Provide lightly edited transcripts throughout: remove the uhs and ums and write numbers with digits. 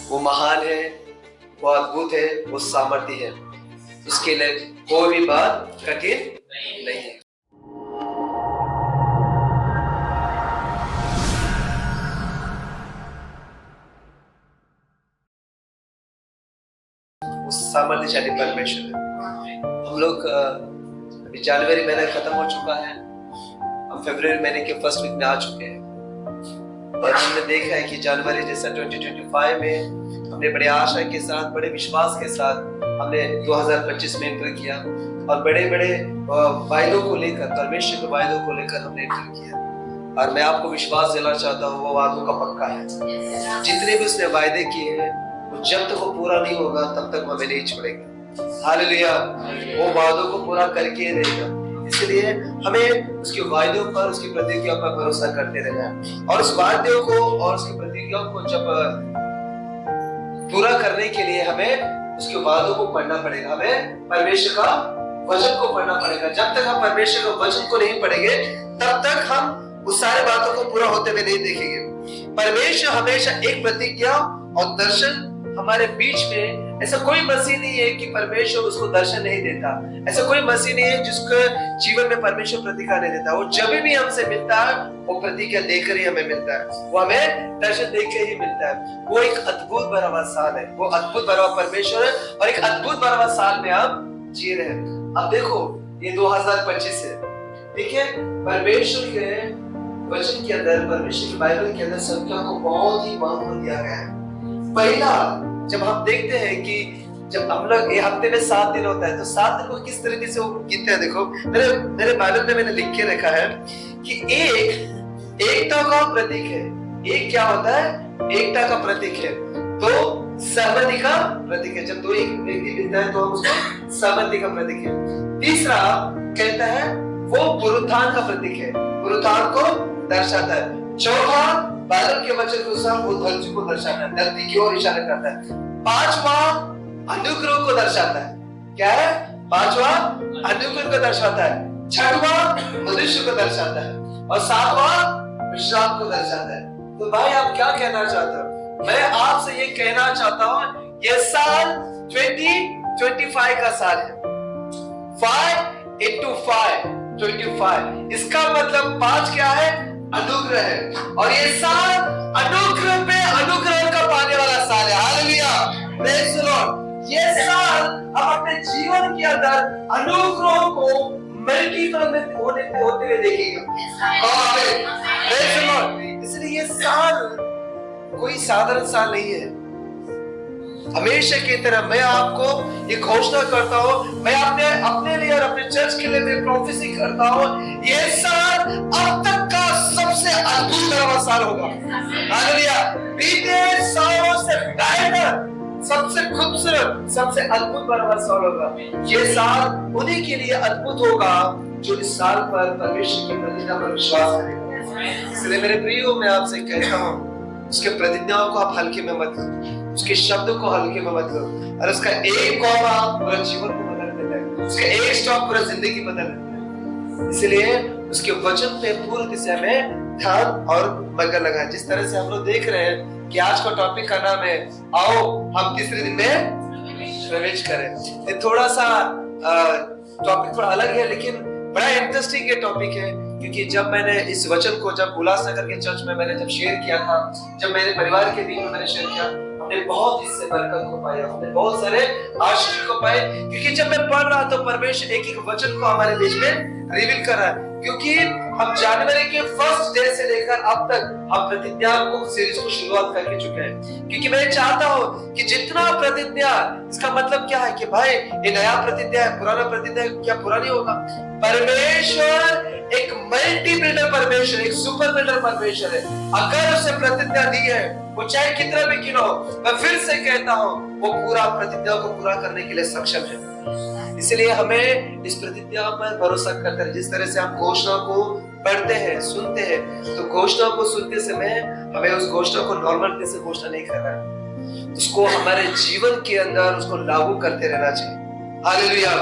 वो महान है, वो अद्भुत है, वो सामर्थ्य है। उसके लिए कोई भी बात कठिन नहीं है। वो सामर्थ्यशाली परमेश्वर है। हम लोग अभी जनवरी महीना खत्म हो चुका है, हम फरवरी महीने के फर्स्ट वीक में आ चुके हैं और हमने देखा है कि जनवरी जैसा 2025 में हमने बड़े आशा के साथ, बड़े विश्वास के साथ हमने 2025 में एंटर किया और बड़े बड़े वायदों को लेकर, परमेश्वर के वायदों को लेकर हमने एंटर किया। और मैं आपको विश्वास दिलाना चाहता हूँ, वो वादों का पक्का है। जितने भी उसने वायदे किए हैं, वो जब तक वो पूरा नहीं होगा तब तक वो हमें नहीं छोड़ेगा। हालेलुया, वो वादों को पूरा करके ही रहेगा। इसलिए हमें उसके वायदों पर, उसकी प्रतिज्ञा पर भरोसा करते रहना है और उस वायदों को और उसकी प्रतिज्ञाओं को जब पूरा करने के लिए हमें उसके वादों को पढ़ना पड़ेगा, हमें परमेश्वर का वचन को पढ़ना पड़ेगा। जब तक हम परमेश्वर का वचन को नहीं पढ़ेंगे तब तक हम उस सारे बातों को पूरा होते हुए नहीं देखेंगे। परमेश्वर हमेशा एक प्रतिज्ञा और दर्शन हमारे बीच में, ऐसा कोई मसीह नहीं है कि परमेश्वर उसको दर्शन नहीं देता। ऐसा कोई मसीह नहीं है जिसके जीवन में परमेश्वर प्रतिज्ञा नहीं देता। वो जब भी हमसे मिलता है वो प्रतिज्ञा देकर ही हमें मिलता है, वो हमें दर्शन देकर ही मिलता है। वो एक अद्भुत भरा साल है, वो अद्भुत भरा परमेश्वर है और एक अद्भुत भरा साल में हम जी रहे हैं। अब देखो ये 2025 है, ठीक है। परमेश्वर के वचन के अंदर, परमेश्वर की बाइबल के अंदर संख्या को बहुत ही महत्व दिया गया है। पहला जब हम देखते हैं कि जब हम लोग एक हफ्ते में 7 दिन होता है तो 7 दिन को किस तरीके से वो गिनते हैं। देखो मेरे बाइबल में मैंने लिख के रखा है कि एक एकता का प्रतीक है। एक क्या होता है? एकता का प्रतीक है। तो सहमति का प्रतीक है। जब दो एक व्यक्ति मिलता है तो हम उसको सहमति का प्रतीक है। तीसरा कहता है वो पुनरुत्थान का प्रतीक है, पुनरुत्थान को दर्शाता है। चौथा बाइबल के वचन के अनुसार वो धरती को दर्शाता है, धरती की ओर इशारा करता है। पांचवा अनुग्रह को दर्शाता है। क्या है? पांचवा अनुग्रह को दर्शाता है। छठवा मनुष्य को दर्शाता है और सातवां विश्राम को दर्शाता है। तो भाई आप क्या कहना चाहते हो? मैं आपसे ये कहना चाहता हूँ ये साल 2025 का साल है। 5 into 5 25। इसका मतलब 5 क्या है? अनुग्रह है और ये साल अनुग्रह पे अनुग्रह का पाने वाला साल है। Hallelujah, praise the Lord. ये साल हम अपने जीवन के अंदर अनुग्रह को मल्टीपल में होते हुए देखेंगे। आमीन, प्रेज़ द लॉर्ड। इसलिए ये साल कोई साधारण साल नहीं है। हमेशा की तरह मैं आपको ये घोषणा करता हूँ, मैं अपने लिए और अपने चर्च के लिए मैं प्रोफेसी करता हूँ, ये साल अब तक का सबसे अद्भुत भरा साल होगा। हालेलुया, बीते सालों से बेहतर, सबसे खूबसूरत, सबसे अद्भुत भरा साल होगा। ये साल उन्हीं के लिए अद्भुत होगा जो इस साल पर परमेश्वर की प्रतिज्ञा पर विश्वास करेगा। इसलिए मेरे प्रियो, मैं आपसे कहता हूँ उसके प्रतिज्ञाओं को आप हल्के में मत लो, उसके शब्दों को हल्के में मत लो। और उसका एक कौवा पूरा जीवन को बदल देता है, उसका एक स्टॉप पूरा जिंदगी बदल देता है। इसलिए उसके वचन पे पूरी दिशा में ध्यान और मगर लगा। जिस तरह से हम लोग देख रहे हैं कि आज का टॉपिक का नाम है आओ हम तीसरे दिन में प्रवेश करें। ये थोड़ा सा टॉपिक थोड़ा अलग है लेकिन बड़ा इंटरेस्टिंग ये टॉपिक है, क्योंकि जब मैंने इस वचन को जब उल्लासनगर के चर्च में मैंने जब शेयर किया था, जब मेरे परिवार के बीच में मैंने शेयर किया, हमने बहुत इससे बरकत को पाया, हमने बहुत सारे आशीष को पाए। क्योंकि जब मैं पढ़ रहा तो परमेश्वर एक एक वचन को हमारे बीच में रिवील कर रहा है। क्योंकि हम जनवरी के फर्स्ट डे से लेकर अब तक हम प्रतिज्ञा को सीरीज को शुरुआत करके चुके हैं। क्योंकि मैं चाहता हूँ कि जितना प्रतिज्ञा, इसका मतलब क्या है कि भाई ये नया प्रतिज्ञा है, पुराना प्रतिज्ञा क्या पुरानी होगा? परमेश्वर एक मल्टी बिल्डर परमेश्वर, एक सुपर बिल्डर परमेश्वर है। अगर उसे प्रतिज्ञा दी है, वो चाहे कितना भी क्यों हो, मैं फिर से कहता हूँ वो पूरा प्रतिज्ञा को पूरा करने के लिए सक्षम है। इसलिए हमें इस प्रतिज्ञा पर भरोसा करते हैं। जिस तरह से हम घोषणा को पढ़ते हैं, सुनते हैं, तो घोषणा को सुनते समय हमें उस घोषणा को नॉर्मल से घोषणा नहीं करना है, उसको हमारे जीवन के अंदर उसको लागू करते रहना चाहिए। हालेलुया।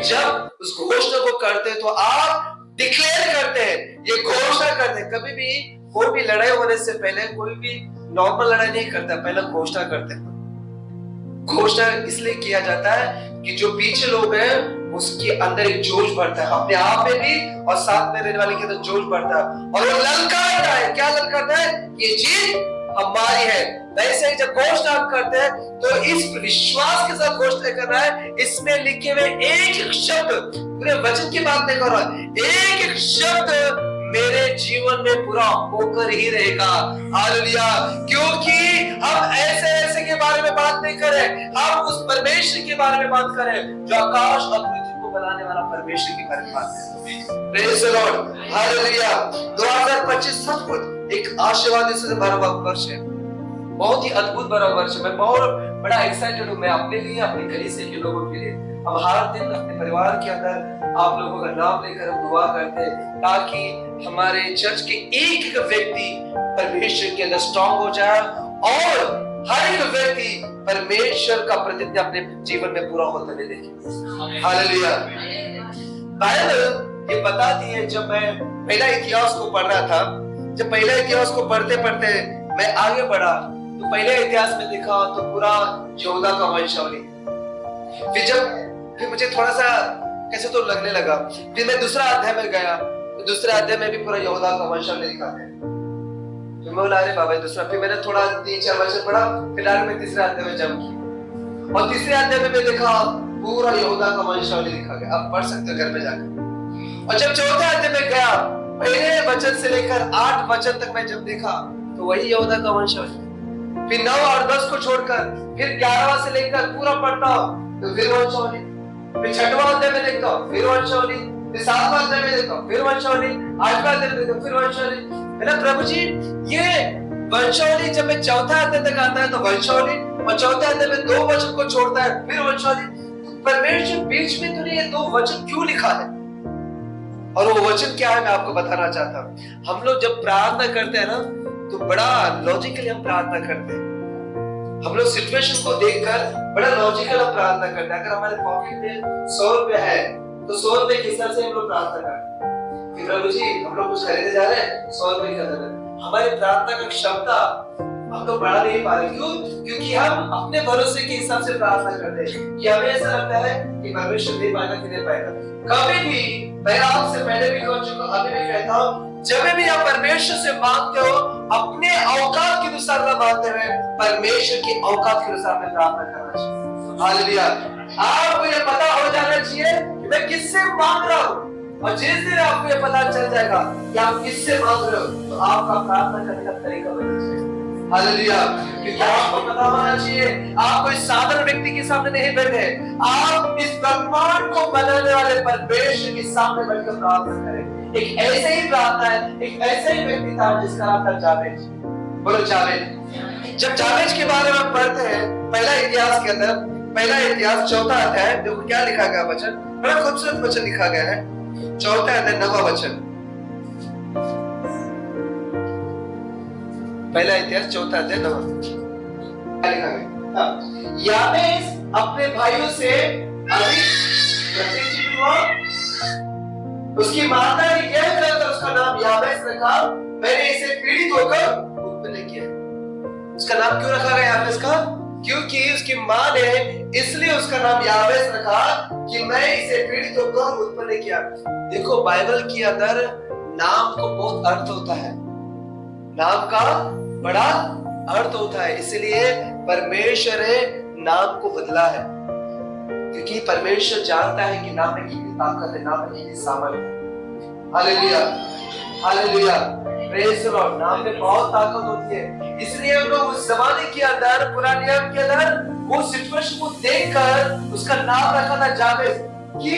जब उस घोषणा को करते हैं तो आप डिक्लेयर करते हैं, ये घोषणा करते हैं। कभी भी कोई भी लड़ाई होने से पहले, कोई भी नॉर्मल लड़ाई नहीं करता, पहले घोषणा करते हैं। घोषणा इसलिए किया जाता है कि जो पीछे लोग हैं उसके अंदर एक जोश बढ़ता है, अपने आप में भी और साथ में रहने वाले के अंदर जोश बढ़ता है, और वो ललकारता है। क्या ललकारता है? ये जीत हमारी है। वैसे ही जब घोषणा हम करते हैं तो इस विश्वास के साथ घोषणा करना है। इसमें लिखे हुए एक एक शब्द, पूरे वचन की बात नहीं कर रहा, एक एक शब्द मेरे जीवन में पूरा होकर ही रहेगा। हालेलुया। क्योंकि हम ऐसे ऐसे के बारे में बात नहीं करें, हम उस परमेश्वर के बारे में बात करें जो आकाश और पृथ्वी को बनाने वाला परमेश्वर के बारे में बात करें। Praise the Lord. हालेलुया। 2025 सचमुच एक आशीर्वादित से भरा हुआ वर्ष है, बहुत ही अद्भुत भरा वर्ष है। मैं बहुत बड़ा एक्साइटेड हूँ, मैं अपने लिए, अपने कलीसिया के लोगों के लिए। हम हर दिन अपने परिवार के अंदर आप लोगों का नाम लेकर हम दुआ करते हैं ताकि हमारे चर्च के एक एक व्यक्ति परमेश्वर के अंदर स्ट्रांग हो जाए और हर एक व्यक्ति परमेश्वर का प्रतिज्ञा अपने जीवन में पूरा होते हुए देखे। हालेलुया। बाइबल ये बताती है, जब मैं पहला इतिहास को पढ़ रहा था, जब पहला इतिहास को पढ़ते पढ़ते मैं आगे बढ़ा तो पहले इतिहास में देखा तो पूरा यहूदा का वंशावली। फिर मुझे थोड़ा सा कैसे तो लगने लगा, फिर मैं दूसरा अध्याय में गया तो दूसरे अध्याय में भी पूरा यहूदा का वंशावली लिखा है। तो मैं बोला अरे बाबा दूसरा, फिर मैंने थोड़ा 3-4 वचन पढ़ा, फिर मैं तीसरे अध्याय में जंप किया और तीसरे अध्याय में मैं देखा पूरा यहूदा का वंशावली लिखा गया। आप पढ़ सकते हो घर में जाकर। और जब चौथे अध्याय में गया, पहले वचन से लेकर 8 वचन तक मैं जब देखा तो वही यहूदा का वंशावली। फिर 9 और 10 को छोड़कर फिर 11वां से लेकर पूरा पढ़ता तो फिर वंशावली, फिर 6वां अध्याय में देखता हूं फिर वंशावली, फिर 7वां अध्याय में देखता हूं फिर वंशावली, 8वां अध्याय में देखता हूं फिर वंशावली। मैंने प्रभु जी ये वंशावली जब मैं चौथा अध्याय तक आता है तो वंशावली, और चौथे अध्याय में 2 वचन को छोड़ता है फिर वंशावली। परमेश्वर बीच में तूने ये 2 वचन क्यों लिखा है? और वो वचन क्या है मैं आपको बताना चाहता हूँ। हम लोग जब प्रार्थना करते हैं ना तो बड़ा लॉजिकली हम प्रार्थना करते हैं। हम लोग सिचुएशन को देखकर बड़ा लॉजिकल हम प्रार्थना करते हैं। अगर हमारे पॉकेट में 100 रुपए है तो 100 रुपए के हिसाब से हम लोग प्रार्थना करते हैं कि प्रभु जी हम लोग कुछ खरीदने जा रहे हैं, 100 रुपए का दे। हमारी प्रार्थना का क्षमता हम लोग बढ़ा नहीं पा रहे। क्यों? क्योंकि हम अपने भरोसे के हिसाब से प्रार्थना करते हैं कि हमें ऐसा लगता है कि परमेश्वर दे पाएगा कि नहीं पाएगा। कभी भी, मैं आपसे पहले भी कह चुका, अभी भी कहता हूँ, जब भी आप परमेश्वर से मांगते हो अपने औकात के अनुसार ना मांगते हुए परमेश्वर की औकात के अनुसार में प्रार्थना करना चाहिए। हालेलुया। आपको ये पता हो जाना चाहिए कि मैं किससे मांग रहा हूँ, और जिस दिन आपको ये पता चल जाएगा कि आप किससे मांग रहे हो तो आपका प्रार्थना करने का तरीका बदल जाएगा। हालेलुया। क्योंकि आपको पता होना चाहिए आप कोई साधारण व्यक्ति के सामने नहीं बैठे, आप इस ब्रह्मांड को बनाने वाले परमेश्वर के सामने बैठकर प्रार्थना करें। एक ऐसे ही प्रार्थना है, एक ऐसे ही व्यक्ति था जिसका नाम था जावेद। बोलो जावेद। जब जावेद के बारे में पढ़ते हैं पहला इतिहास के अंदर, पहला इतिहास 4था अध्याय, देखो क्या लिखा गया वचन, बड़ा खूबसूरत वचन लिखा गया है। 4था अध्याय 9वां वचन, पहला इतिहास 4था अध्याय 9वां क्या लिखा गया? याबेस अपने भाइयों से अधिक प्रतिष्ठित हुआ, उसकी माता ने यह कहकर उसका नाम याबेस रखा, मैंने इसे पीड़ित होकर उत्पन्न किया। उसका नाम क्यों रखा गया याबेस का? क्योंकि उसकी माँ ने इसलिए उसका नाम याबेस रखा कि मैं इसे पीड़ित होकर उत्पन्न किया। देखो बाइबल के अंदर नाम को बहुत अर्थ होता है, नाम का बड़ा अर्थ होता है, इसलिए परमेश्वर ने नाम को बदला है। क्योंकि परमेश्वर जानता है कि नाम में कितनी ताकत है, नाम में कितनी सामर्थ है। Hallelujah, hallelujah, praise the Lord. नाम में बहुत ताकत होती है, इसलिए हम लोग उस जमाने के अंदर, पुराने नियम के अंदर वो सिचुएशन को देखकर उसका नाम रखा था जावेद, कि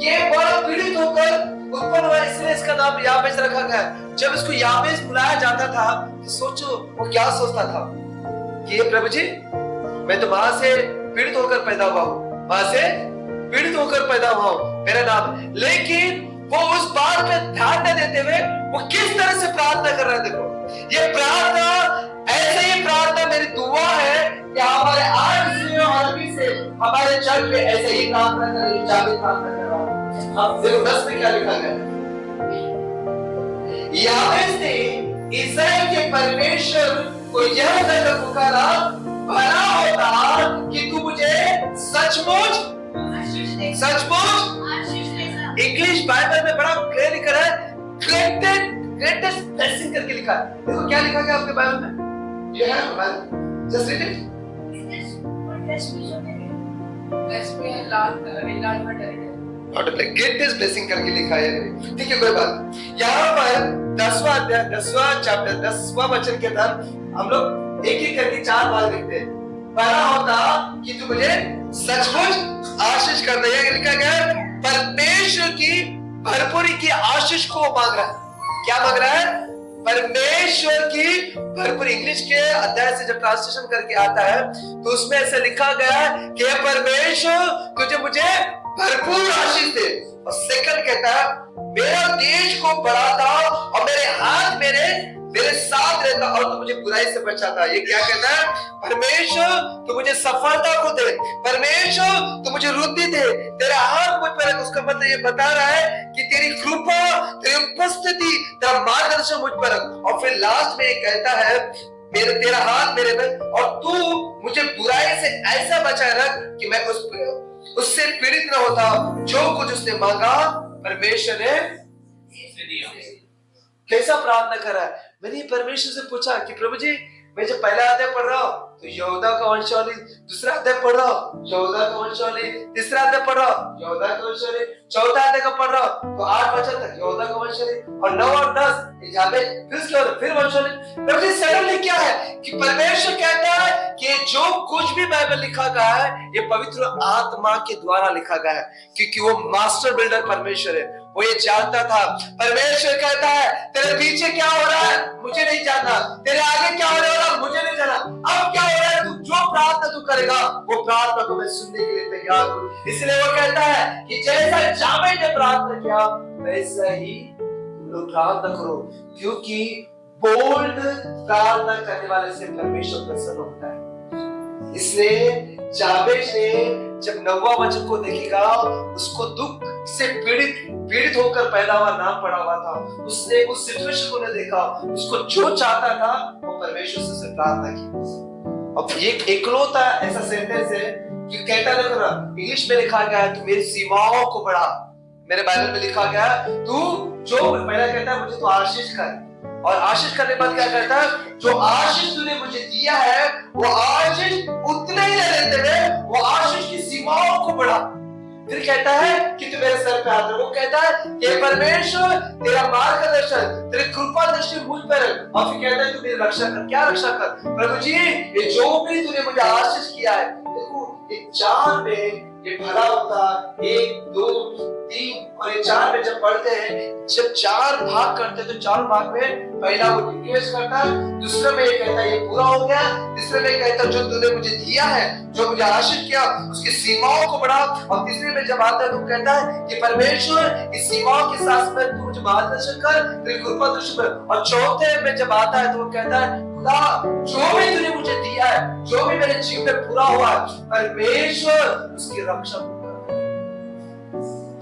ये बड़ा पीड़ित होकर उत्पन्न हुआ, इसलिए इसका नाम याबेस रखा गया। जब इसको याबेस बुलाया जाता था तो सोचो वो क्या सोचता था कि ये प्रभु जी मैं तो वहां से पीड़ित होकर पैदा हुआ हूँ, वहां से पीड़ित होकर पैदा हुआ हूँ, मेरा नाम। लेकिन वो उस बात पे ध्यान न देते हुए वो किस तरह से प्रार्थना कर रहे हैं। देखो ये प्रार्थना, ऐसे ही प्रार्थना मेरी दुआ है कि हमारे आज से हमारे चर्च में ऐसे ही प्रार्थना करें, जावेद प्रार्थना कर रहा है। अब देखो 10 में क्या लिखा गया, याबेस ने इस्राएल के परमेश्वर तो यह कहकर पुकारा, भला होता कि तू मुझे सचमुच इंग्लिश बाइबल में बड़ा क्लियर लिखा है, ग्रेटेस्ट ब्लेसिंग करके लिखा है। देखो क्या लिखा गया आपके बाइबल में, ये है Bible, just read it. Greatest blessing करके लिखा है, ठीक है कोई बात। यहाँ पर 10वां अध्याय 10वां चैप्टर 10वां वचन के अंदर हम लोग एक एक करके 4 बार लिखते हैं। भला होता कि तू मुझे सचमुच आशीष कर दे। ये लिखा गया परमेश्वर की भरपूरी की आशीष को मांग रहा है। क्या मांग रहा है? परमेश्वर की भरपूरी। इंग्लिश के अध्याय से जब ट्रांसलेशन करके आता है तो उसमें ऐसे लिखा गया है कि परमेश्वर तुझे मुझे भरपूर आशीष दे। और सेकंड कहता है मेरा देश को बढ़ाता और मेरे हाथ मेरे साथ रहता और तू मुझे बुराई से बचाता। ये क्या कहता है? परमेश्वर तू मुझे सफलता को दे, परमेश्वर तू मुझे वृद्धि दे, तेरा हाथ मुझ पर है। उसका मतलब ये बता रहा है कि तेरी कृपा, तेरी उपस्थिति, तेरा मार्गदर्शन मुझ पर रख। और फिर लास्ट में ये कहता है तेरा हाथ मेरे में और तू मुझे बुराई से ऐसा बचाए रख कि मैं उससे पीड़ित न होता। जो कुछ उसने मांगा परमेश्वर ने कैसा प्रार्थना करा है। मैंने परमेश्वर से पूछा कि प्रभु जी मैं जब पहला अध्याय पढ़ रहा हूँ तो यहूदा का वंशावली, दूसरा अध्याय पढ़ रहा हूँ यहूदा का वंशावली, तीसरा अध्याय पढ़ रहा हूँ यहूदा का वंशावली, चौथा अध्याय का पढ़ रहा हूँ तो 8 वचन तक यहूदा का वंशावली और 9 और 10 यहाँ पे फिर वंशावली। प्रभु जी सडनली क्या है कि परमेश्वर कहता है कि जो कुछ भी बाइबल लिखा गया है ये पवित्र आत्मा के द्वारा लिखा गया है, क्योंकि वो मास्टर बिल्डर परमेश्वर है। वो ये जानता था। परमेश्वर कहता है तेरे पीछे क्या हो रहा है मुझे नहीं जानना, तेरे आगे क्या हो रहा है मुझे नहीं जानना, अब क्या हो रहा है, तू जो प्रार्थना तू करेगा वो प्रार्थना को मैं सुनने के लिए तैयार हूं। इसलिए वो कहता है कि जैसा जाबेज ने प्रार्थना किया वैसा ही तुम लोग प्रार्थना करो, क्योंकि बोल्ड प्रार्थना करने वाले से परमेश्वर प्रसन्न होता है। इसलिए जाबेज ने जब 9वां वचन को देखेगा उसको दुख से पीड़ित होकर पैदा हुआ नाम पड़ा हुआ था। उसने उस सिचुएशन को नहीं देखा, उसको जो चाहता था वो परमेश्वर से प्रार्थना की। अब ये एकलौता ऐसा सेंटेंस है कि कहता देखो इंग्लिश में लिखा गया है तू मेरी सीमाओं को बढ़ा। मेरे बाइबल में लिखा गया है तू जो पहला कहता है मुझे तो आशीष कर, और आशीष करने के बाद क्या करता है जो आशीष तूने मुझे दिया है वो आशीष उतने ही रहते हुए वो आशीष की सीमाओं को बढ़ा। फिर कहता है कि तू मेरे सर पे हाथ रख। वो कहता है कि परमेश्वर तेरा मार्गदर्शन, तेरी कृपा दृष्टि मुझ पर है। और फिर कहता है तू मेरी रक्षा कर। क्या रक्षा कर? प्रभु जी ये जो भी तूने मुझे आशीष किया है, देखो ये 4 में ये भला होता 1 2 3 और ये 4 में जब पढ़ते हैं, जब 4 भाग करते हैं तो 4 भाग में पहला वो रिक्वेस्ट करता है, दूसरे में ये कहता है ये पूरा हो गया, तीसरे में कहता है जो तूने मुझे दिया है, जो मुझे आशीष किया उसकी सीमाओं को बढ़ा, और तीसरे में जब आता है तो कहता है कि परमेश्वर इस सीमाओं के साथ में तू मुझे मार्गदर्शन कर, तेरी कृपा दृष्टि पर। और चौथे में जब आता है तो वो कहता है खुदा जो भी तूने मुझे दिया है, जो भी मेरे जीवन में पूरा हुआ है, परमेश्वर उसकी रक्षा कर।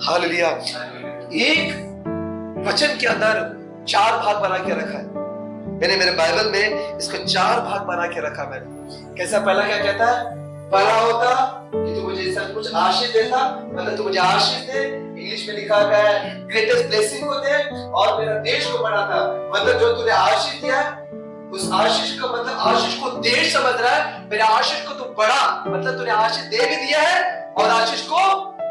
हालेलुया। एक वचन के अंदर 4 भाग बना के रखा है। मैंने मेरे बाइबल में इसको 4 भाग बना के रखा। मैंने कैसा, पहला क्या कहता है? भला होता कि तू मुझे सब कुछ आशीष देता, मतलब तू मुझे आशीष दे। इंग्लिश में लिखा गया है ग्रेटेस्ट ब्लेसिंग को दे और मेरा देश को बढ़ाता, मतलब जो तूने आशीष दिया है उस आशीष का मतलब आशीष को देश समझ रहा है। मेरे आशीष को तू बढ़ा, मतलब तूने आशीष दे भी दिया है और आशीष को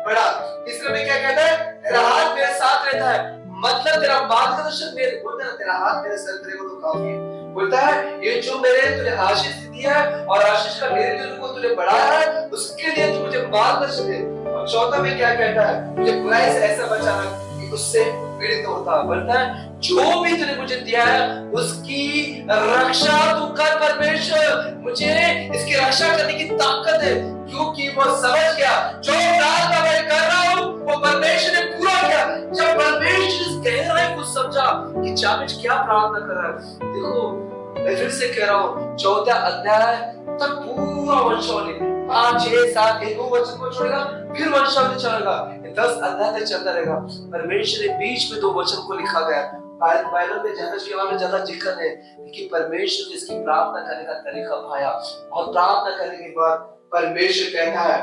बढ़ा। इसलिए मैं क्या कहता है तेरा हाथ मेरे साथ रहता है, मतलब तेरा मार्गदर्शन मेरे बोलता है, तेरा हाथ मेरे सर पे तो काफी है। बोलता है ये जो मेरे तूने आशीष दिया है और आशीष का मेरे दिल को तूने बढ़ाया है उसके लिए तू मुझे मार्गदर्शन दे। और चौथा में क्या कहता है मुझे बुराई से ऐसा बचाना कि उससे पीड़ित होता। बोलता है जो भी तूने मुझे दिया है उसकी रक्षा तू कर परमेश्वर, मुझे इसकी रक्षा करने की ताकत है, क्योंकि वो समझ गया जो प्रार्थना मैं कर रहा हूँ वो परमेश्वर ने पूरा किया। जब परमेश्वर इस गहराई को समझा कि जाबेज क्या प्रार्थना कर रहा है, देखो मैं फिर से कह रहा हूँ 14 अध्याय तक पूरा वंशावली 5 6 7 1 2 वचन को छोड़ेगा फिर वंशावली चलेगा, 10 अध्याय तक चलता रहेगा। परमेश्वर ने बीच में 2 वचन को लिखा गया बाइबल में जावेज के बारे में ज्यादा जिक्र है, लेकिन परमेश्वर ने इसकी प्रार्थना करने का तरीका पाया और प्रार्थना करने के बाद परमेश्वर कहता है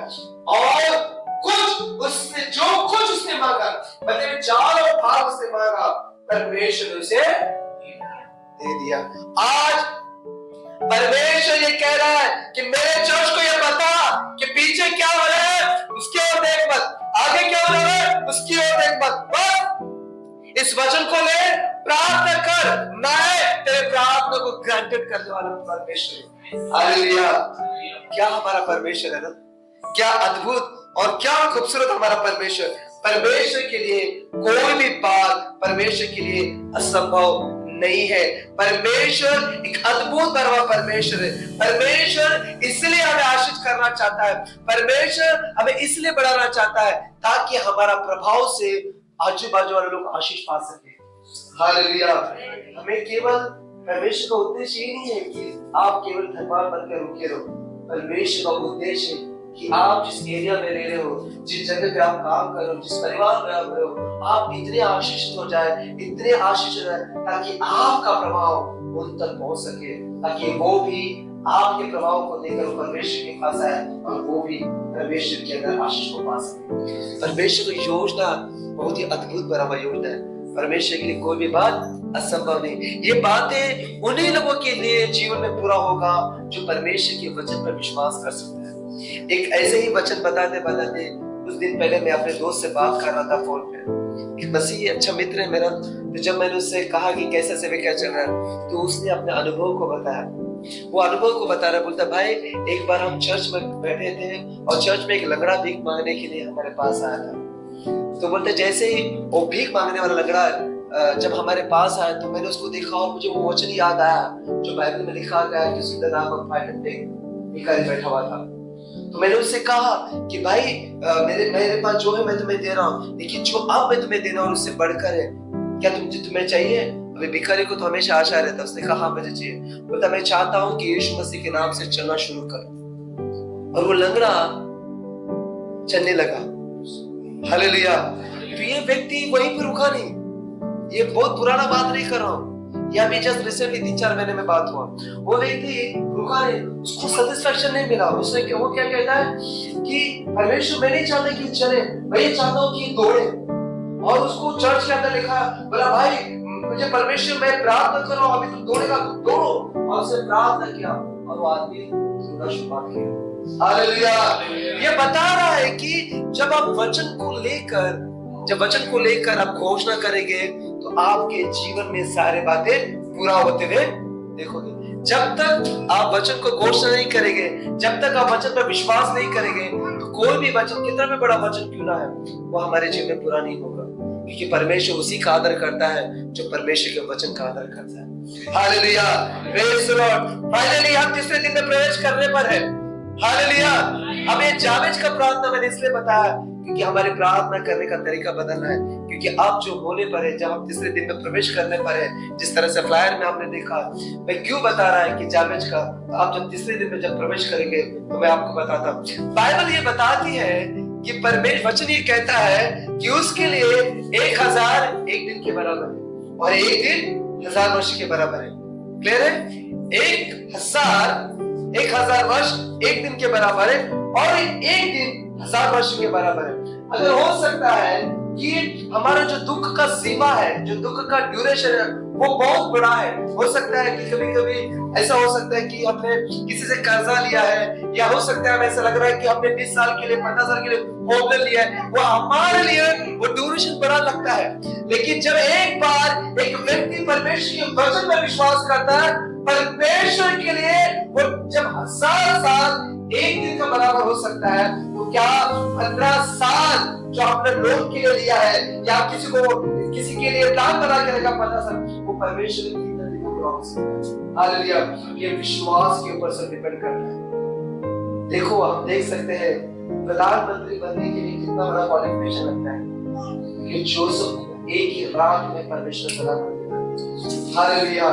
और कुछ उसने जो कुछ उसने मांगा, मतलब चारों भाग उसने मांगा, परमेश्वर ने उसे दे दिया। आज परमेश्वर ये कह रहा है कि मेरे चर्च को ये बता कि पीछे क्या हो रहा है उसकी ओर देख मत, आगे क्या हो रहा है उसकी ओर देख मत, बस इस वचन को ले, प्रार्थना कर, मैं तेरे प्रार्थना को ग्रांटेड करने वाला परमेश्वर। हालेलुया। क्या हमारा परमेश्वर है ना, क्या अद्भुत और क्या खूबसूरत हमारा परमेश्वर। परमेश्वर के लिए कोई भी बात परमेश्वर के लिए असंभव नहीं है। परमेश्वर एक अद्भुत परवा परमेश्वर है। परमेश्वर इसलिए हमें आशीष करना चाहता है, परमेश्वर हमें इसलिए बढ़ाना चाहता है ताकि हमारा प्रभाव से आजू बाजू वाले लोग आशीष पा सके। हालेलुया। हमें केवल परमेश्वर का उद्देश्य ये नहीं है कि आप केवल धनवान बनकर रुके रहो। परमेश्वर का उद्देश्य है कि आप जिस एरिया में रह रहे हो, जिस जगह पे आप काम कर रहे हो, जिस परिवार में आप रहे हो, आप इतने आशीषित हो जाए, इतने आशीषित रहे ताकि आपका प्रभाव उन तक पहुंच सके, ताकि वो भी आपके प्रभाव को देकर परमेश्वर के पास आए और वो भी परमेश्वर के अंदर आशीष को पा सके। परमेश्वर की योजना बहुत ही अद्भुत बराबर योजना है। परमेश्वर के लिए कोई भी बात असंभव नहीं। ये बातें उन्हीं लोगों के लिए जीवन में पूरा होगा जो परमेश्वर के वचन पर विश्वास कर सकते हैं। एक ऐसे ही वचन बताते बताते कुछ दिन पहले मैं अपने दोस्त से बात कर रहा था फोन पे। एक मसीही अच्छा मित्र है मेरा, तो जब मैंने उससे कहा कि कैसा सेवा क्या चल रहा है, तो उसने अपने अनुभव को बताया। वो अनुभव को बता रहा, बोलता भाई एक बार हम चर्च में बैठे थे और चर्च में एक लंगड़ा भीख मांगने के लिए हमारे पास आया था। तो बोलते जैसे ही वो भीख मांगने वाला लंगड़ा जब हमारे पास आया तो मैंने उसको देखा और मुझे वो वचन याद आया जो बाइबल में लिखा गया है कि सुंदर नाम भिखारी बैठा हुआ था। तो मैंने उससे कहा कि भाई मेरे पास जो है मैं तुम्हें दे रहा हूँ, लेकिन जो अब मैं तुम्हें देना और उससे बढ़कर है, क्या तुम्हें चाहिए? अभी भिखारी को तो हमेशा आशा रहता। उसने कहा हाँ मुझे चाहिए। बोलता मैं चाहता हूँ कि यीशु मसीह के नाम से चलना शुरू कर। और वो लंगड़ा चलने लगा। हालेलुया। तो ये व्यक्ति वहीं पर रुका नहीं। ये बहुत पुराना बात नहीं कर रहा हूँ, ये अभी जस्ट रिसेंटली 3-4 महीने में बात हुआ। वो व्यक्ति रुका नहीं, उसको सेटिस्फैक्शन नहीं मिला। उसने वो क्या कहता है कि परमेश्वर मैं नहीं चाहता कि चले, मैं ये चाहता हूँ कि दौड़े। और उसको चर्च के अंदर लिखा, बोला भाई मुझे परमेश्वर मैं प्रार्थना कर रहा हूँ, अभी तुम दौड़ेगा तो दौड़ो। और उसने प्रार्थना किया और वो आदमी दौड़ना शुरू किया। हालेलुया। ये बता रहा है कि जब आप वचन को लेकर आप घोषणा करेंगे तो आपके जीवन में सारे बातें पूरा होते हुए देखोगे। जब तक आप वचन को घोषणा नहीं करेंगे, जब तक आप वचन पर विश्वास नहीं करेंगे, तो कोई भी वचन कितना भी बड़ा वचन क्यों ना है वो हमारे जीवन में पूरा नहीं होगा। क्योंकि परमेश्वर उसी का आदर करता है जो परमेश्वर के वचन का आदर करता है। Hallelujah. Praise the Lord. Finally हम तीसरे दिन में प्रवेश करने पर है। हालेलुया। हमें जावेज का प्रार्थना मैंने इसलिए बताया क्योंकि हमारे प्रार्थना करने का तरीका बदलना है। क्योंकि अब जो होने पर है, जब हम तीसरे दिन में प्रवेश करने पर है, जिस तरह से फ्लायर में हमने देखा, मैं क्यों बता रहा है कि जावेज का, तो आप जब तीसरे दिन में जब प्रवेश करेंगे तो मैं आपको बताता हूँ। बाइबल ये बताती है कि परमेश्वर वचन ये कहता है कि उसके लिए 1000 एक दिन के बराबर है और एक दिन 1000 वर्ष के बराबर है। क्लियर है? 1000 वर्ष एक दिन के बराबर है और एक दिन 1000 वर्ष के बराबर है। अगर हो सकता है कि हमारा जो दुख का सीमा है, जो दुख का ड्यूरेशन है, वो बहुत बड़ा है। हो सकता है कि कभी कभी ऐसा हो सकता है कि हमने किसी से कर्जा लिया है, या हो सकता है हमें ऐसा लग रहा है कि हमने 20 साल के लिए 50 साल के लिए होम लोन लिया है, वो हमारे लिए वो ड्यूरेशन बड़ा लगता है। लेकिन जब एक बार एक व्यक्ति परमेश्वर के वचन पर विश्वास करता है, परमेश्वर के लिए वो जब 1000 साल एक दिन का बराबर हो सकता है, तो क्या 15 साल जो आपने लोन के लिए लिया है, या किसी के लिए प्लान बना के रखा 15 साल, वो परमेश्वर की जिंदगी को प्रॉमिस है। हालेलुया। ये विश्वास के ऊपर से डिपेंड करता है। देखो आप देख सकते हैं प्रधानमंत्री बनने के लिए कितना बड़ा क्वालिफिकेशन लगता है कि जोसेफ एक ही रात में परमेश्वर प्रधानमंत्री बना। हालेलुया।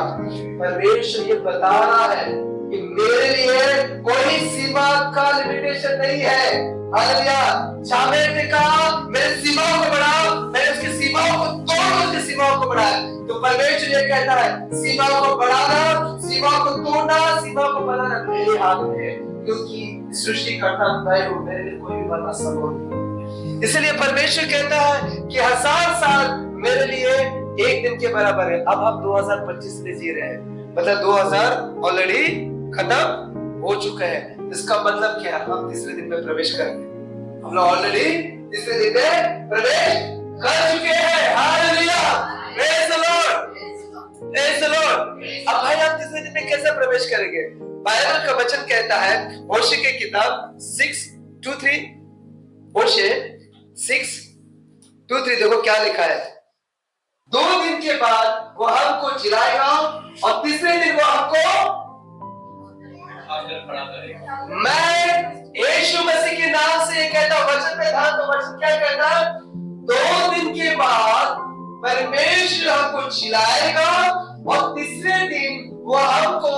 परमेश्वर ये बता रहा है कि मेरे लिए कोई सीमा का लिमिटेशन नहीं है। हालेलुया। जावेद ने कहा मेरे सीमाओं को बढ़ाओ, मैंने उसकी सीमाओं को तोड़ उसकी सीमाओं को बढ़ाए। तो परमेश्वर ये कहता है सीमाओं को बढ़ाना, सीमाओं को तोड़ना, सीमाओं को बनाना मेरे हाथ में है, क्योंकि सृष्टिकर्ता मैं हूं, मेरे लिए कोई भी बात असंभव नहीं। इसलिए परमेश्वर कहता है कि 1000 साल मेरे लिए एक दिन के बराबर है। अब हम 2025 में जी रहे हैं, मतलब 2000 ऑलरेडी खत्म हो चुका है। इसका मतलब क्या है? हम तीसरे दिन में प्रवेश करेंगे। हम लोग ऑलरेडी तीसरे दिन में प्रवेश कर चुके हैं। Hallelujah, praise the Lord, praise the Lord. अब भाई आप तीसरे दिन में कैसे प्रवेश करेंगे? बाइबल का वचन कहता है होशे की किताब 6:2-3, होशे 6:2-3, देखो क्या लिखा है। 2 दिन के बाद वो हमको जिलाएगा और तीसरे दिन वो हमको मैं यीशु मसीह के नाम से कहता हूं, वचन में था तो वचन क्या कहता है? 2 दिन के बाद परमेश्वर हमको जिलाएगा और तीसरे दिन वो हमको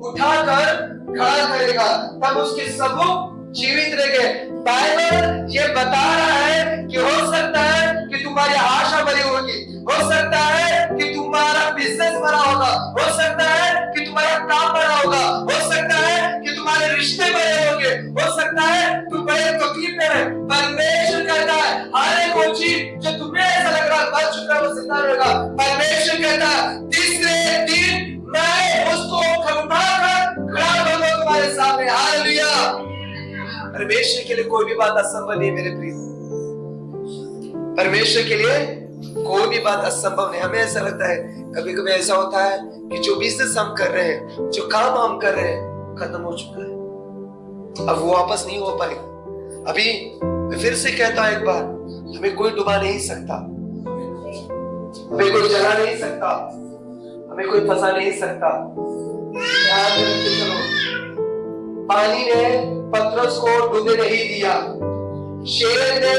उठाकर खड़ा करेगा, तब उसके सबूत जीवित रहेंगे। बाइबल ये बता रहा है कि हो सकता है कि तुम्हारी आशा बनी होगी, हो सकता है कि तुम्हारा बिजनेस बना होगा, हो सकता है कि तुम्हारा काम बना होगा, हो सकता है कि तुम्हारे रिश्ते बने होंगे, हो सकता है तुम बड़े तकलीफ में रहे। परमेश्वर कहता है हर एक वो चीज जो तुम्हें ऐसा लग रहा है बच चुका है वो जिंदा रहेगा। परमेश्वर कहता है तीसरे दिन मैं उसको उठाकर खड़ा करूंगा तुम्हारे सामने। हालेलुया। परमेश्वर के लिए कोई भी बात असंभव नहीं मेरे प्रिय। परमेश्वर के लिए कोई भी बात असंभव नहीं। हमें ऐसा लगता है, कभी कभी ऐसा होता है कि जो बिजनेस हम कर रहे हैं, जो काम हम कर रहे हैं खत्म हो चुका है, अब वो वापस नहीं हो पाएगा। अभी मैं फिर से कहता हूं एक बार, हमें कोई डुबा नहीं सकता, हमें कोई जला नहीं सकता, हमें कोई फंसा नहीं सकता। चलो, पानी ने पतरस को डूबने नहीं दिया, शेर ने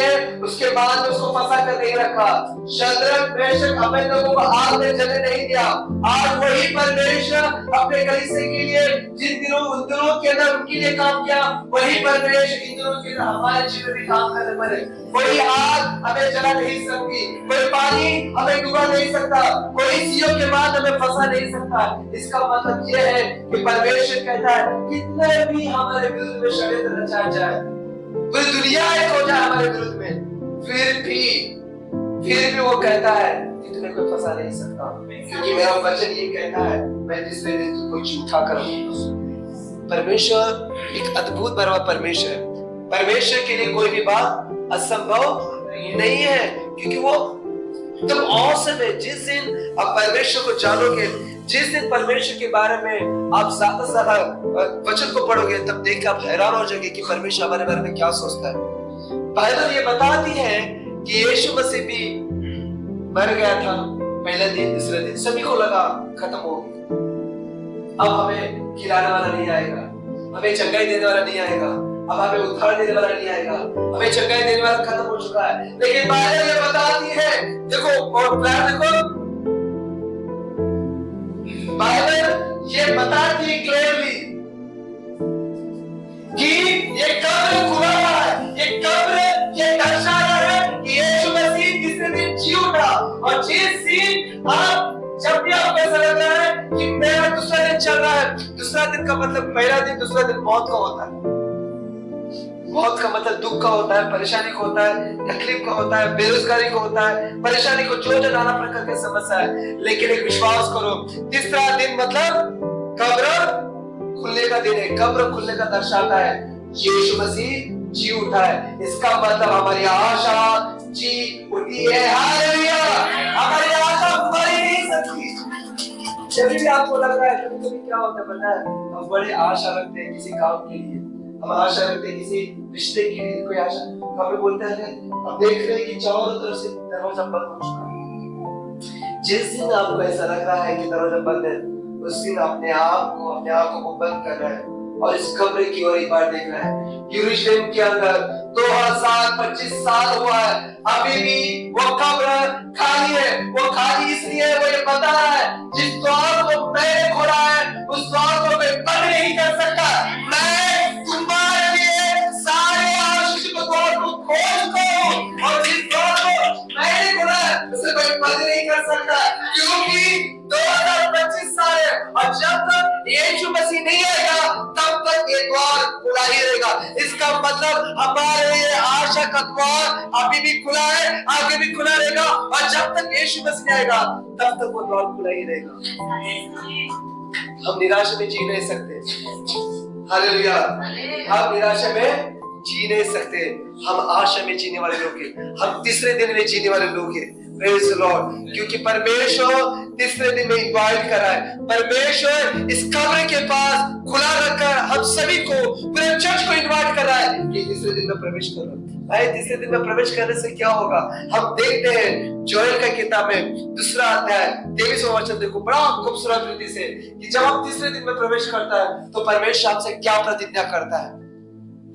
उसके बाद उसको फंसा कर नहीं रखा, शद्रक मेशक अबेदनगो को आग में जलने नहीं दिया। आज वही परमेश्वर अपने कलीसिया के लिए जिन दिनों उन दिनों के अंदर उनके लिए काम किया, वही परमेश्वर इन दिनों के अंदर हमारे जीवन में काम करने पर है। कोई आग हमें जला नहीं सकती, कोई पानी हमें डुबा नहीं सकता, कोई सीओ के बाद हमें फंसा नहीं सकता। इसका मतलब यह है कि परमेश्वर कहता है कितने भी हमारे विरुद्ध में षड्यंत्र रचा जाए, पूरी दुनिया एक हो जाए हमारे विरुद्ध में, फिर भी वो कहता है कि तुम्हें कोई फंसा नहीं सकता, क्योंकि मेरा वचन ये कहता है मैं तीसरे दिन तुमको उठा कर दूंगा। परमेश्वर एक अद्भुत बड़ा परमेश्वर है। परमेश्वर के लिए कोई भी बात असंभव नहीं है, क्योंकि वो तुम औसम है। जिस दिन आप परमेश्वर को जानोगे, जिस दिन परमेश्वर के बारे में आप ज्यादा से ज्यादा वचन को पढ़ोगे, तब देख के आप हैरान हो जाओगे कि परमेश्वर हमारे बारे में क्या सोचता है। बाइबल ये बताती है कि यीशु मसीह भी मर गया था, पहले दिन दूसरे दिन सभी को लगा खत्म हो गया, अब हमें खिलाने वाला नहीं आएगा, हमें चंगाई देने वाला नहीं आएगा, अब हमें उद्धार देने वाला नहीं आएगा, हमें चंगाई देने वाला खत्म हो चुका है। लेकिन बाइबल ये बताती है, देखो और प्यार देखो, बाइबल ये बताती है क्लियरली कि ये कब्र खुला है, ये कब्र ये दर्शा रहा है कि यीशु मसीह तीसरे दिन जी उठा। और जिस दिन आप जब भी आपको ऐसा लग रहा है कि मेरा दूसरा दिन चल रहा है, दूसरा दिन का मतलब पहला दिन, दूसरा दिन मौत का होता है। मौत का मतलब दुख का होता है, परेशानी का होता है, तकलीफ का होता है, बेरोजगारी का होता है, परेशानी को जो नाना प्रकार की समस्या है। लेकिन एक विश्वास करो, तीसरा दिन मतलब कब्र खुलने का दिन है। कब्र खुलने का दर्शाता है यीशु मसीह जी उठा है। इसका मतलब हमारी आशा जी उठी है। हालेलुया, हमारी आशा मरी नहीं सकती। जब भी आपको लग रहा है कभी क्या होता है पता है, हम बड़े आशा रखते हैं किसी काम के लिए, हम आशा रखते हैं किसी रिश्ते के लिए, कोई आशा हमें बोलते हैं हम देख रहे हैं कि चारों तरफ से दरवाजा बंद हो चुका है। जिस दिन आपको ऐसा लग रहा है कि दरवाजा बंद है, उस दिन अपने आंखों को बंद कर रहा है और इस कब्र की ओर एक बार देख रहा है। यरूशलेम के अंदर 2025 साल हुआ है, अभी भी वो कब्र खाली है। वो खाली इसलिए वो ये बता रहा है जिस द्वार को मैंने खोला है उस द्वार को मैं बंद नहीं कर सकता। मैं तुम्हारे लिए सारे आशीष को द्वार को खोलता हूँ और जिस द्वार को मैंने खोला है उसे कोई बंद नहीं कर सकता, क्योंकि 2025 साल है और जब तक यीशु मसीह नहीं आएगा तब तक ये द्वार खुला ही रहेगा। इसका मतलब हमारे लिए आशा का द्वार अभी भी खुला है, आगे भी खुला रहेगा, और जब तक यीशु मसीह नहीं आएगा तब तक वो द्वार खुला ही रहेगा। हम निराशा में जी नहीं सकते, हालेलुया, हम निराशा में जी नहीं सकते, हम आशा में जीने वाले लोग हैं, हम तीसरे दिन में जीने वाले लोग हैं। प्रेज द लॉर्ड, क्योंकि परमेश्वर तीसरे दिन में इनवाइट कर रहा है। परमेश्वर इस कब्र के पास खुला रखकर हम सभी को, पूरे चर्च को इनवाइट कर रहा है कि तीसरे दिन में प्रवेश करो। भाई तीसरे दिन में प्रवेश करने से क्या होगा? हम देखते हैं जोएल का किताब में 2 अध्याय 23वां वचन, देखो बड़ा खूबसूरत रीति से कि जब हम तीसरे दिन में प्रवेश करता है तो परमेश्वर हमसे क्या प्रतिज्ञा करता है।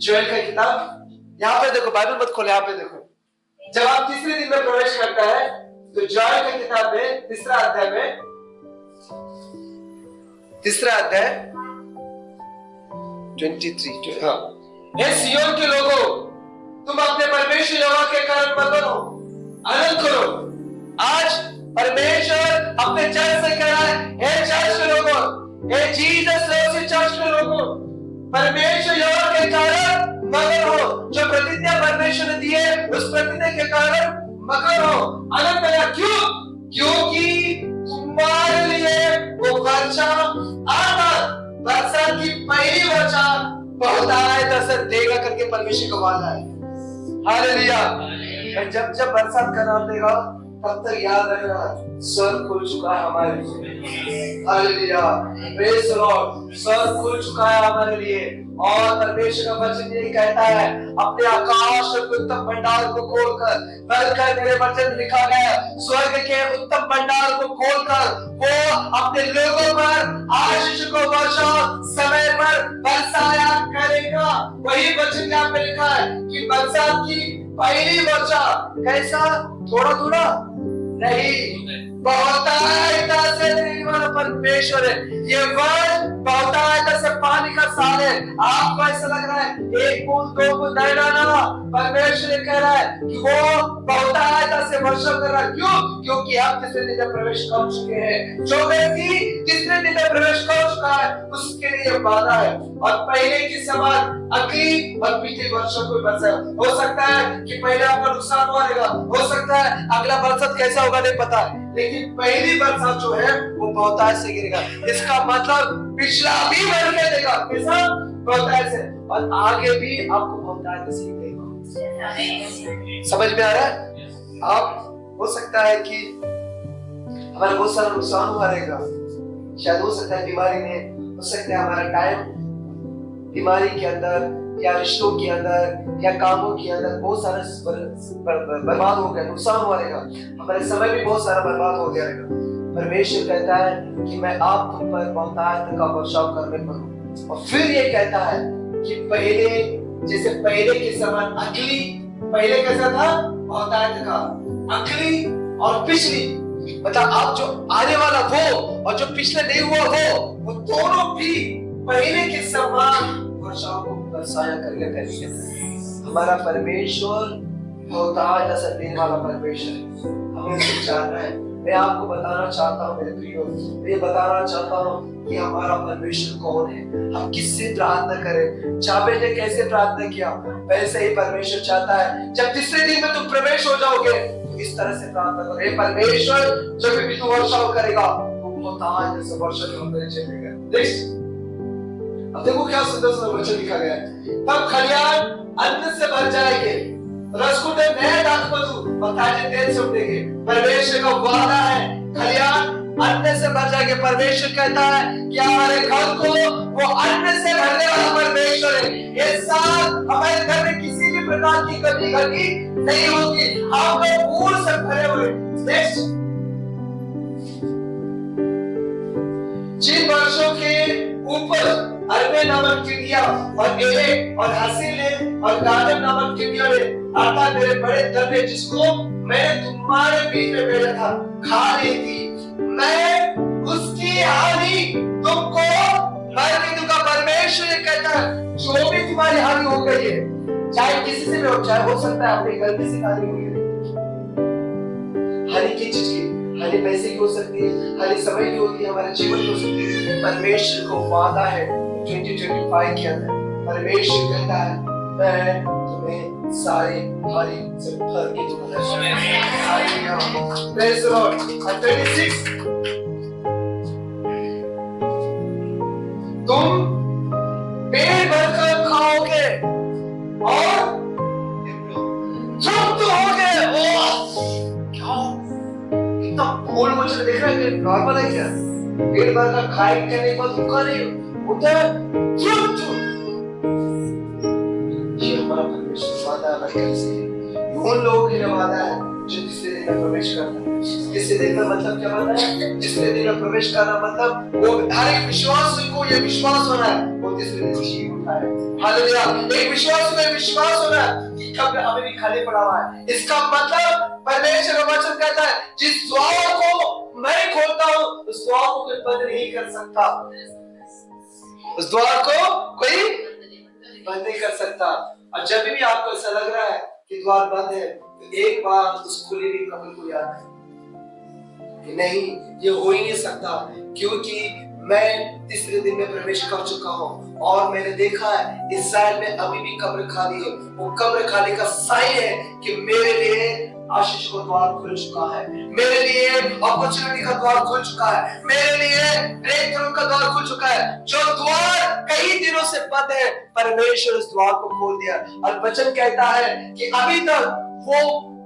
जोएल का किताब यहाँ पे देखो, बाइबल मत खोले, यहाँ पे देखो, जब आप तीसरे दिन में प्रवेश करता है तो जोएल की किताब में 3 अध्याय में 3 अध्याय 23, हाँ, हे सिय्योन के लोगों, तुम अपने परमेश्वर यहोवा के कारण मगन हो, आनंद करो। आज परमेश्वर अपने चर्च से कह रहा है, हे चर्च के लोगों, हे जीसस लव चर्च के लोगों, परमेश्वर यहोवा के कारण मगन हो। जो प्रतिज्ञा परमेश्वर ने दी है उस प्रतिज्ञा के कारण मगन हो, आनंद करो। क्यों? क्योंकि तुम्हारे लिए वो वर्षा आना, वर्षा की पहली वर्षा बहुतायत से देगा करके परमेश्वर का वादा है। हालेलुया। जब जब बरसात का नाम देगा तब तक याद रखना स्वर्ग खुल चुका है हमारे लिए। हालेलुया, प्रेज द लॉर्ड, स्वर्ग खुल चुका है हमारे लिए। और परमेश्वर का वचन ये कहता है, अपने आकाश और उत्तम भंडार को खोलकर, बल्कि मेरे वचन लिखा गया, स्वर्ग के उत्तम भंडार को खोलकर वो अपने लोगों पर आशीष को वर्षा समय पर बरसाया करेगा। वही वचन यहाँ पे लिखा है कि बरसात की पहली वर्षा कैसा, थोड़ा थोड़ा नहीं, बहुतायत से देने वाला परमेश्वर है। ये वर्ष बहुतायत से पानी का साल है। आपको ऐसा लग रहा है 1 बूंद 2 बूंद नहीं डालना, परमेश्वर कह रहा है कि वो बहुतायत से वर्षा कर रहा है। क्यों? क्योंकि आप तीसरे दिन में प्रवेश कर चुके हैं। जो व्यक्ति तीसरे दिन में प्रवेश कर चुका है उसके लिए वादा है, और पहले की समान अगली और पिछली वर्षों को बरसा। हो सकता है कि पहले आपका नुकसान हुआ रहेगा, हो सकता है अगला बरसात कैसा होगा नहीं पता है, लेकिन पहली बरसात जो है वो बहुतायत से गिरेगा। इसका मतलब पिछला भी भर के देगा, कैसा? बहुतायत से, और आगे भी आपको बहुतायत से गिरेगा। समझ में आ रहा है? आप हो सकता है कि हमारा बहुत सारा नुकसान हुआ रहेगा, शायद हो सकता है बीमारी में, हो सकता है हमारा टाइम बीमारी के अंदर या रिश्तों के अंदर या कामों के अंदर बहुत सारा बर्बाद हो गया, नुकसान हुआ रहेगा, हमारे समय भी बहुत सारा बर्बाद हो गया रहेगा। परमेश्वर कहता है कि मैं आप तुम पर बहुतायत का वर्षाव करने पर हूं। और फिर ये कहता है कि पहले जैसे पहले के समान अगली, पहले कैसा था बहुतायत का, अगली और पिछली, मतलब आप जो आने वाला वो और जो पिछले नहीं हुआ वो दोनों भी पहले के समान वर्षाओं को बरसाया करेगा। हमारा परमेश्वर बहुतायत से देने वाला परमेश्वर है, हमें उसे जानना है। मैं आपको बताना चाहता हूँ मेरे प्रियो, मैं बताना चाहता हूँ कि हमारा परमेश्वर कौन है, हम किससे प्रार्थना करें। जाबेज ने कैसे प्रार्थना किया, वैसे ही परमेश्वर चाहता है। जब तीसरे दिन में तुम प्रवेश हो जाओगे तो इस तरह से प्रार्थना करो, हे परमेश्वर जब भी तू वर्षा करेगा तो बहुतायत से वर्षा करेगा। देख अब देखो क्या सुंदर सुंदर वचन लिखा गया है, तब खलियान अन्न से भर जाएंगे, रसकुटे नए दाखमधु और ताजे तेल से उठेंगे। परमेश्वर का वादा है, खलियान अन्न से भर जाएंगे। परमेश्वर कहता है कि हमारे घर को वो अन्न से भरने वाला परमेश्वर है। ये साल हमारे घर में किसी भी प्रकार की कमी घटी नहीं होगी, हम लोग पूर्ण से भरे हुए। जिन वर्षों के ऊपर अरबे नामक चिड़िया और एले और हसीले और गाजर नामक चिड़िया ने अर्थात मेरे बड़े दल ने जिसको मैंने तुम्हारे बीच में भेजा था खा ली थी, मैं उसकी हानि तुमको भर नहीं दूंगा। परमेश्वर ये कहता है जो भी तुम्हारी हानि हो गई है, चाहे किसी से भी हो, चाहे हो सकता है अपनी गलती से हानि हुई है, हानि की चीज की, हानि पैसे की हो सकती है, हानि समय की होती है, हमारे जीवन की हो सकती है। परमेश्वर को वादा है 2025 के अंदर, परमेश्वर कहता है मैं तुम्हें सारी हानि से भर के दूंगा। Hallelujah, praise the Lord. 26 तुम पेट भरकर खाओगे और तृप्त होगे। क्या कितना बोल मुझे देख रहा है, नॉर्मल है क्या? पेट भरकर खाए के बाद भूखा नहीं होता है, तृप्त। ये हमारा परमेश्वर वादा है। उन लोगों के लिए वादा है जो तीसरे दिन में प्रवेश करता है। तीसरे दिन का मतलब क्या होता है? तीसरे दिन में प्रवेश करना मतलब वो हर एक विश्वासी को ये विश्वास होना है वो तीसरे दिन जी उठा है। हालेलुया, एक विश्वास में विश्वास होना है कि कब्र अभी भी खाली पड़ा हुआ है। इसका मतलब परमेश्वर का वचन कहता है जिस द्वार को मैं खोलता हूँ उस द्वार को कोई बंद नहीं कर सकता। उस द्वार को कोई बंद नहीं कर सकता। और जब भी आपको ऐसा लग रहा है कि द्वार बंद है तो एक बार उस खुली हुई कब्र को याद है, नहीं ये हो ही नहीं सकता, क्योंकि मैं तीसरे दिन में प्रवेश कर चुका हूँ और मैंने देखा है इस्राएल में अभी भी कब्र खाली है। वो कब्र खाली का साइन है कि मेरे लिए आशीष का द्वार खुल चुका है, मेरे लिए अपॉर्चुनिटी का द्वार खुल चुका है, मेरे लिए ब्रेक थ्रू का द्वार खुल चुका है। जो द्वार कई दिनों से बंद है परमेश्वर उस द्वार को खोल दिया। और वचन कहता है कि अभी तक वो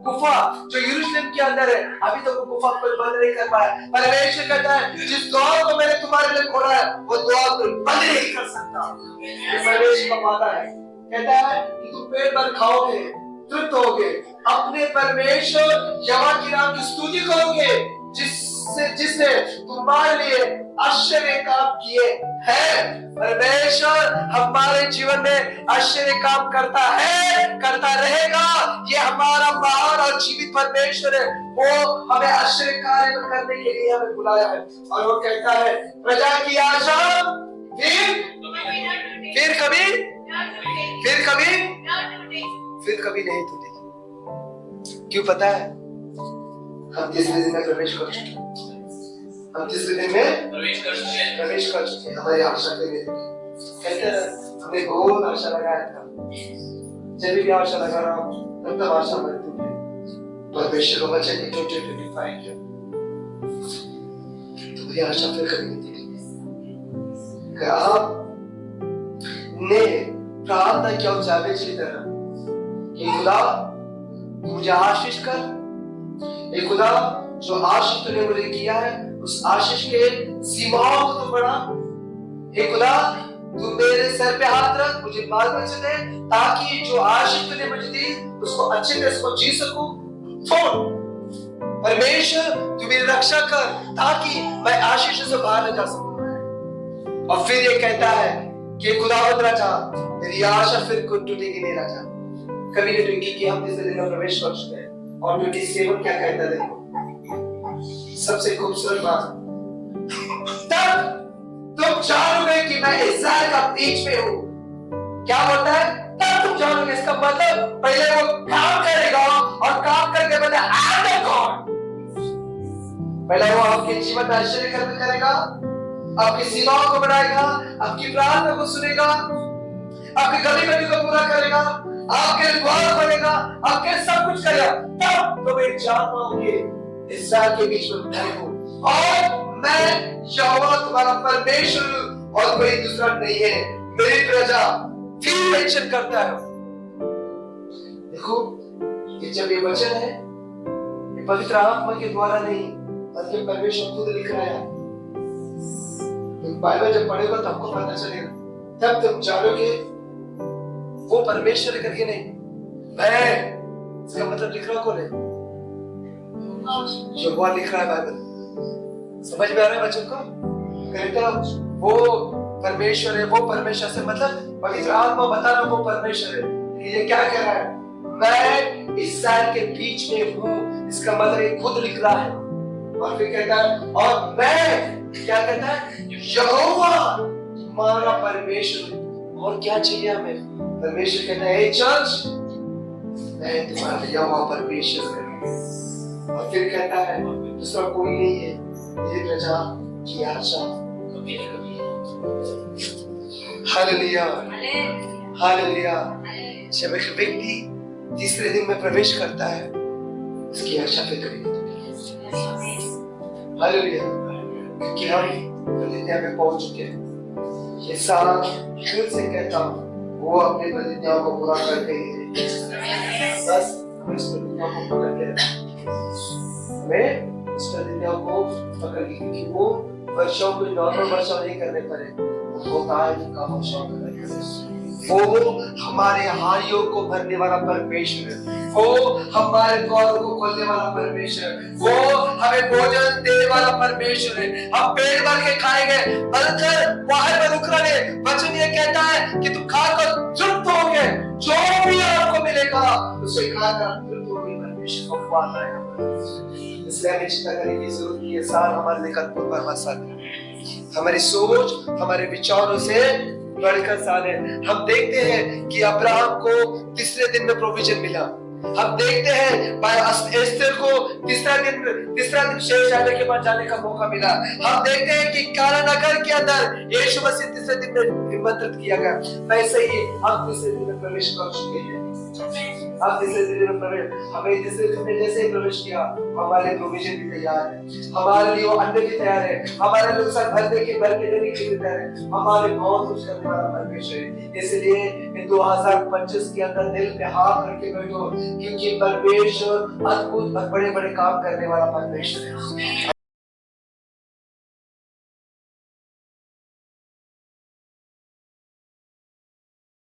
गुफा जो यरूशलेम के अंदर है अभी तक वो गुफा कोई बंद नहीं कर पाया। परमेश्वर कहता है जिस द्वार को मैंने तुम्हारे लिए खोला है वो द्वार कोई बंद नहीं कर सकता। ये परमेश्वर का वादा है। कहता है कि तुम पेट भर खाओगे, तृप्त होगे, अपने परमेश्वर यहोवा के नाम की स्तुति करोगे जिसने तुम्हारे लिए आश्चर्य काम किए हैं। परमेश्वर हमारे जीवन में आश्चर्य काम करता है, करता रहेगा। ये हमारा महान और जीवित परमेश्वर है, वो हमें आश्चर्य कार्य करने के लिए हमें बुलाया है। और वो कहता है प्रजा की आशा फिर कभी नहीं टूटेगी। क्यों पता है? हम तीसरे दिन में प्रवेश कर चुके हैं। हम तीसरे दिन में प्रवेश कर चुके हैं। हमारी आशा के लिए कहते हैं हमने बहुत आशा लगाया था, जब भी आशा लगा रहा हूँ तब आशा मरती है। परमेश्वर का वचन 2025 है तो मेरी आशा फिर कभी नहीं टूटेगी। आपने प्रार्थना किया जावेद की तरह कि खुदा मुझे आशीष कर, एक खुदा जो आशीष तूने मुझे किया है उस आशीष के सीमाओं को तू बढ़ा। हे खुदा तू मेरे सर पे हाथ रख, मुझे मार्गदर्शन दे ताकि जो आशीष तूने मुझे दी उसको अच्छे से उसको जी सकूं। परमेश्वर तू मेरी रक्षा कर ताकि मैं आशीष से बाहर न जा सकूं। और फिर ये कहता है कि खुदावंद राजा मेरी आशा फिर को टूटेगी नहीं राजा, कभी नहीं टूटेगी कि हम तीसरे दिन में प्रवेश कर चुके हैं। और 27 क्या कहता है देखो, सबसे खूबसूरत बात, तब तुम जानोगे कि मैं इस्राएल का बीच में हूँ। क्या बोलता है? तब तुम जानोगे। इसका मतलब पहले वो काम करेगा और काम करके बोले आई एम गॉड। पहले वो आपके जीवन में आश्चर्य कर्म करेगा, आपकी सीमाओं को बढ़ाएगा, आपकी प्रार्थना को सुनेगा, आपकी कमी को पूरा करेगा, आपके द्वार खोलेगा, आपके सब कुछ करेगा। तब तो मैं जान पाऊंगी इस्राएल के बीच में मैं हूँ और मैं यहोवा तुम्हारा परमेश्वर और कोई दूसरा नहीं है, मेरी प्रजा। फिर मेंशन करता है, देखो ये जब ये वचन है ये पवित्र आत्मा के द्वारा नहीं बल्कि परमेश्वर खुद लिख रहा है। तुम बाइबल जब पढ़ेगा तो आपको पता चलेगा, तब तुम जानोगे वो परमेश्वर करके नहीं मैं। इसका मतलब लिख रहा कौन है? यहोवा लिख रहा है बाइबल। समझ में आ रहा है वचन को? कहता वो परमेश्वर है, वो परमेश्वर से मतलब पवित्र आत्मा बता रहा वो परमेश्वर है। ये क्या कह रहा है? मैं इस्राएल के बीच में हूँ, इसका मतलब ये खुद लिख रहा है। और फिर कहता है और मैं क्या कहता है? यहोवा तुम्हारा परमेश्वर। और क्या चाहिए हमें? परमेश्वर कहता है चर्च मैं तुम्हारा यहोवा परमेश्वर हूं। और फिर कहता है दूसरा कोई नहीं है मेरी प्रजा की आशा। Hallelujah, hallelujah. जब एक व्यक्ति तीसरे दिन में प्रवेश करता है इसकी आशा पे करेगी। हालेलुया, क्योंकि हम प्रतिज्ञा में पहुंच चुके हैं। ये सारा फिर से कहता हूं, वो अपनी प्रतिज्ञाओं को पूरा करके ही रहेंगे। बस हमें इस प्रतिज्ञा को पकड़ के रखना, हमें इस प्रतिज्ञा को पकड़ के, क्योंकि वो वर्षों को नॉर्मल वर्षों नहीं करने पड़े, वो कायम का वर्षों करने पड़े। वो हमारे हानियों को भरने वाला परमेश्वर है, वो हमारे द्वारों को खोलने वाला परमेश्वर है, वो हमें भोजन देने वाला परमेश्वर है। हम पेट भर के खाएंगे, बलकर बाहर में रुक रहे। वचन ये कहता है कि तुम खाकर तृप्त होगे, जो भी आपको मिलेगा उसे खाकर तृप्त होगे। परमेश्वर को पाना है, इसलिए हमें चिंता करने की जरूरत नहीं है। साल हमारे लिए कल पर साल, हमारी सोच हमारे विचारों से बढ़कर साल है। हम देखते हैं कि अब्राहम को तीसरे दिन में प्रोविजन मिला। हम देखते हैं एस्तर को तीसरा दिन शेष आने के बाद जाने का मौका मिला। हम देखते हैं कि काला नगर के अंदर यीशु मसीह तीसरे दिन में निमंत्रित किया गया। वैसे ही हम तीसरे दिन में प्रवेश कर चुके हैं। हम तीसरे दिन में हमें तीसरे दिन में जैसे ही प्रवेश किया, हमारे प्रोविजन भी तैयार है, हमारे लिए वो अन्न भी तैयार है, हमारे लोग सब भर के देने के लिए तैयार है। हमारे बहुत कुछ करने वाला परमेश्वर है। इसलिए 2025 के अंदर दिल पे हाथ रख के बैठो, क्योंकि परमेश्वर अद्भुत और बड़े बड़े काम करने वाला परमेश्वर है।